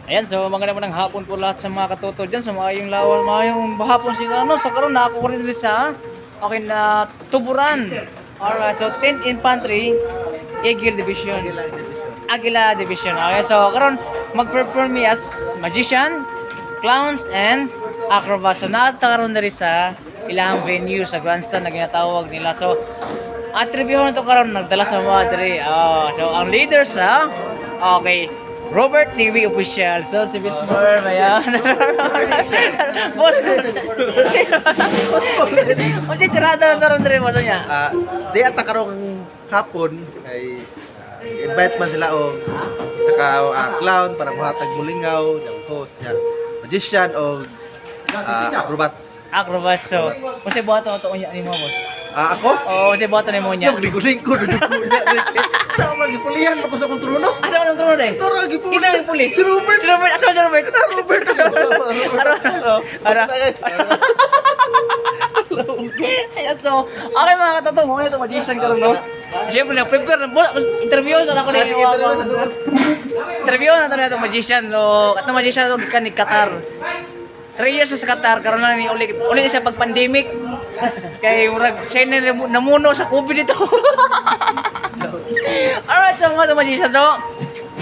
Ayan, so magandang hapon po lahat sa mga katuto dyan. So maayong lawan, maayong bahapon sila. Ano, sa karoon na ako rin dito sa okay na tuburan. Alright, so 10th Infantry, Eagle Division. Aguila Division. Okay, so karoon mag-perform me as magician, clowns, and acrobats. So nakataroon na rin sa ilang venue sa grandstand na ginatawag nila. So atribuyon na ito karoon, nagdala sa mga diri. So ang leader sa, okay, Robert TV Official. So, si Bismarck, ayan. Boss! Kasi tirada na rin mo sa niya. Di ata karong hapon ay invite man sila o saka clown para mahatag mulingaw, yung host niya, magician o acrobats. Acrobat. So, kasi buhato ito niya ni mo, boss. Ako? Oo, kasi buhato ni mo niya. Yung lingko-lingko, sa lagi pulihan ako sa kong trono. Asa mo ng trono eh? Tara, lagi puli. Ina yung puli? Si Robert. Si Robert. Asa mo si Robert? Robert. Ara. Ayan, so, okay mga katoto, mo ito magician ka lang, no? Siyempre, na-prepare na bola. Interview sa ako ni interview na ito na itong magician. So, at magician ito ka ni Qatar. 3 years sa Qatar, karoon na ni uli siya pag pandemic. Kaya siya namuno sa COVID ito. Alright, so mga ito magician. So,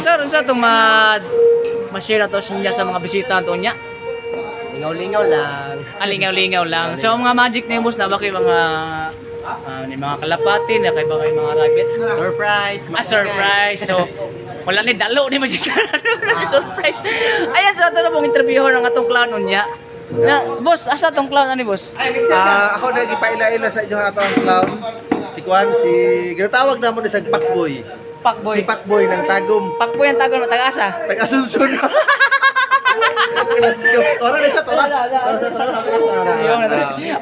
sir, sa ito ma-share na ito siya sa mga bisita ito niya. Lingaw-lingaw lang. Lingaw-lingaw lang. So, mga magic na yung boss na ba kayo mga mga kalapati na kayo ba kayo mga rabbit? Surprise. Surprise. So, wala ni dalo ni Magic. Surprise. Ayan, so ito na pong interview ng atong clown niya. Na, boss, asa atong clown ani boss? Ako na gipaila-ila sa inyo atong clown. Si Kwan, ginatawag na mo ni sang Pakboy. Pakboy. Si Pakboy ng Tagum. Pakboy ang tagon ng taga-asa. Taga-Asunción. Ora na siya, tora.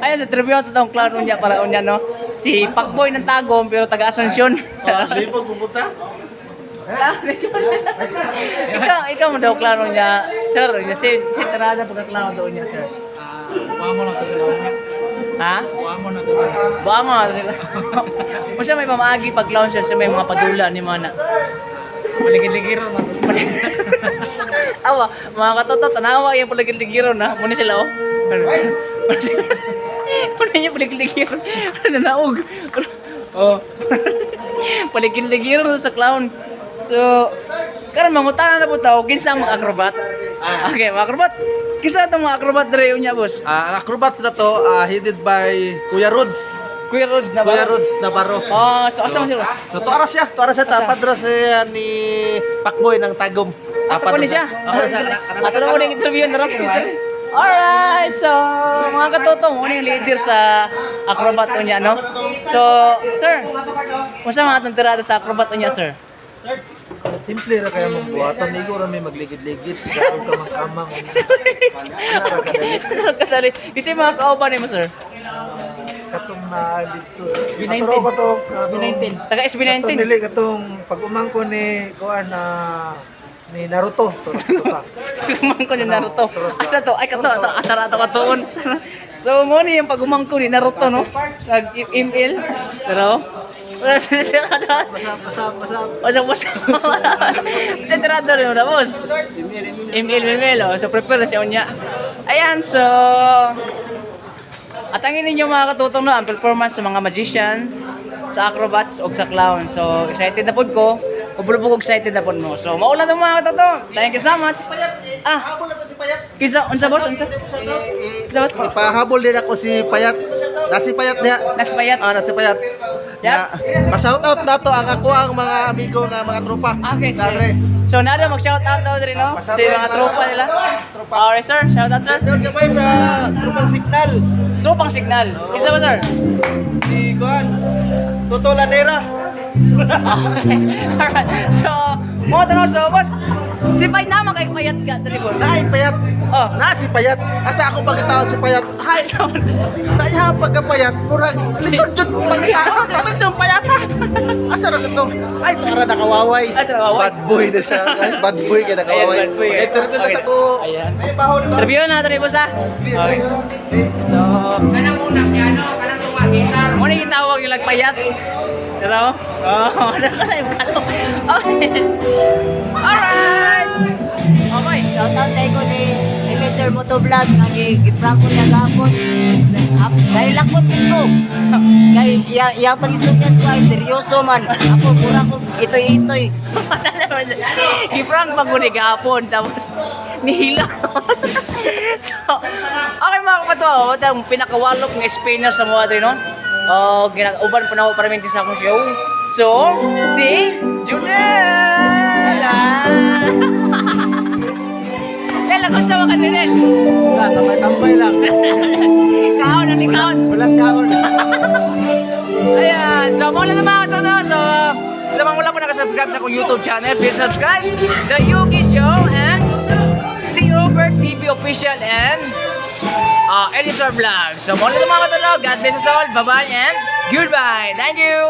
Ayan, sa interview ito itong clown niya para unya, no? Si Pakboy ng Tagum pero taga-Asuncion. Lipog pumunta. ikaw mo daw klaro niya, sir. Si Terada pagkaklaro daw niya, sir. Buha mo na ito sila. Ha? Buha mo na ito. Buha mo na sila. Kung siya may pamaagi pag clown siya, may mga padula ni Mana. Maligid-ligiro na. Awa, mga katoto, tanawa yung paligid-ligiro na. Muna sila, oh. Muna niya paligid-ligiro. Nanaog. Oh. Paligid-ligiro sa clown. So, karon mangutana na po tao, kinsa ang mga acrobat? Okay, mga acrobat. Kinsa itong mga acrobat dere unya, boss? Ang acrobats na to, headed by Kuya Rods. Kuya Rods na ba? Kuya Rods Navarro. So asa man siya? So tuara siya tapadra siya ni Pakboy ng Tagum. Asa pa ni siya? Ato na mo ning interview na rin. Alright, so mga katoto, mo yung leader sa acrobat unya, no? So, sir, unsa man atong tirada sa acrobat unya, sir? Simple ra kaya mong buhaton nigo ra may magligid-ligid, gaon ka mangkamang. Kadali. Kasi mga kauban ni mo, sir. Katong na dito. SB19. Aturo ba to? SB19. Taga Katong SB19. dili katong pag-umang ko ni kuan na ni Naruto. Pagumangko ni Naruto. Asa to? Ay kato, atara to katuon. So mo ni yung pagumangko ni Naruto, no? Nag-email. Pero wala sila tirada. Basa. Sa tirada rin na, boss. Email. Oh. So prepare na siya unya. Ayan, so atangin ninyo mga katutong, no, ang performance sa mga magician, sa acrobats o sa clown. So excited na po ko. Ubulubog excited na po mo. So maulan ng mga katutong. Thank you so much. Habol na to si Payat. Kinsa unsa boss? Unsa? Ipahabol din ako si Payat. Nasi Payat niya. Naspayat. Nasi Payat. Yep. Pa-shout out na to ang ako ang mga amigo nga mga tropa. Okay, sir. Nadre. So nada mag-shout out daw rin, no? Sa mga tropa nila. Alright, sir. Shout out, sir. Doon kamay sa Tropang Signal. Tropang signal. Isa ba, sir? Si Kuan. Toto Lanera. Okay. Alright. So, mga tanong, so, boss, si Payat naman kay Payat ka, dali, boss. Ay, Payat. Oh. Na si Payat. Asa ako pagkatao si Payat. Ay, sa iya pagkapayat. Murag. Lisod dyan pagkatao. Lisod dyan Payat. Asa rin ito? Ay, tara nakawaway. Ay, nakawaway. Bad boy na siya. Ay, bad boy kaya nakawaway. Ayan, bad boy. Okay, turn ko na sa ko. Ayan. May baho naman. Interview na ito, boss, ha? Okay. So, Kanang una, piano, kanang tumakita. muna yung tawag yung Payat. Pero, oh, nakala yung kalo. Okay. Alright. Okay. shoutout tayo ko ni Mr. Motovlog nagigiprank ko niya gapon. Dahil lakot din ko. Kay iya pag-isip niya squad, seryoso man. Ako mura ko itoy-itoy. Giprank pag mo ni gapon tapos nihila. So, okay mga kapatid, ito ang pinakawalok ng Spanier sa mga ito, no? Ginag-uban po na ako para minti sa akong show. So, si Junel! Lagot sa mga Junel! Wala, tambay-tambay lang. Kaon, ano kaon? Walang kaon. Ayan, so mga lang mga ito, no? So, sa mga wala po nakasubscribe sa akong YouTube channel, please subscribe The Yugi Show and The Robert TV Official and Elisor Vlog. So mga lang mga ito, no? God bless us all, bye-bye and goodbye! Thank you!